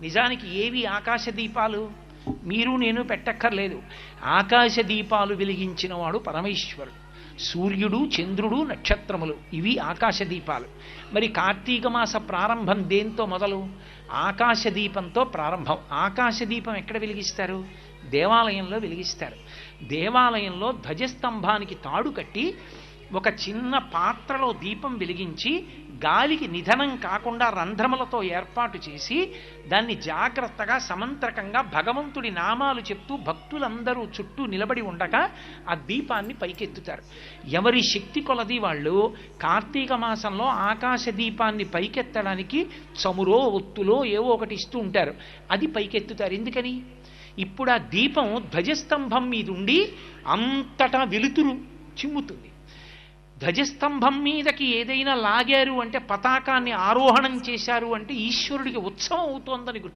నిజానికి ఏవి ఆకాశ దీపాలు? మీరు నేను పెట్టక్కర్లేదు. ఆకాశ దీపాలు వెలిగించిన వాడు పరమేశ్వరుడు. సూర్యుడు, చంద్రుడు, నక్షత్రములు ఇవి ఆకాశ దీపాలు. మరి కార్తీక మాస ప్రారంభం దేంతో మొదలు? ఆకాశ దీపంతో ప్రారంభం. ఆకాశ దీపం ఎక్కడ వెలిగిస్తారు? దేవాలయంలో వెలిగిస్తారు. దేవాలయంలో ధ్వజస్తంభానికి తాడు కట్టి ఒక చిన్న పాత్రలో దీపం వెలిగించి గాలికి నిధనం కాకుండా రంధ్రములతో ఏర్పాటు చేసి దాన్ని జాగ్రత్తగా సమంత్రకంగా భగవంతుడి నామాలు చెప్తూ భక్తులందరూ చుట్టూ నిలబడి ఉండగా ఆ దీపాన్ని పైకెత్తుతారు. ఎవరి శక్తి కొలది వాళ్ళు కార్తీక మాసంలో ఆకాశ దీపాన్ని పైకెత్తడానికి చమురో ఒత్తులో ఏవో ఒకటి ఇస్తూ ఉంటారు. అది పైకెత్తుతారు. ఎందుకని? ఇప్పుడు ఆ దీపం ధ్వజస్తంభం మీద ఉండి అంతటా వెలుతురు చిమ్ముతుంది. ధ్వజస్తంభం మీదకి ఏదైనా లాగారు అంటే, పతాకాన్ని ఆరోహణం చేశారు అంటే ఈశ్వరుడికి ఉత్సవం అవుతోందని గుర్తు.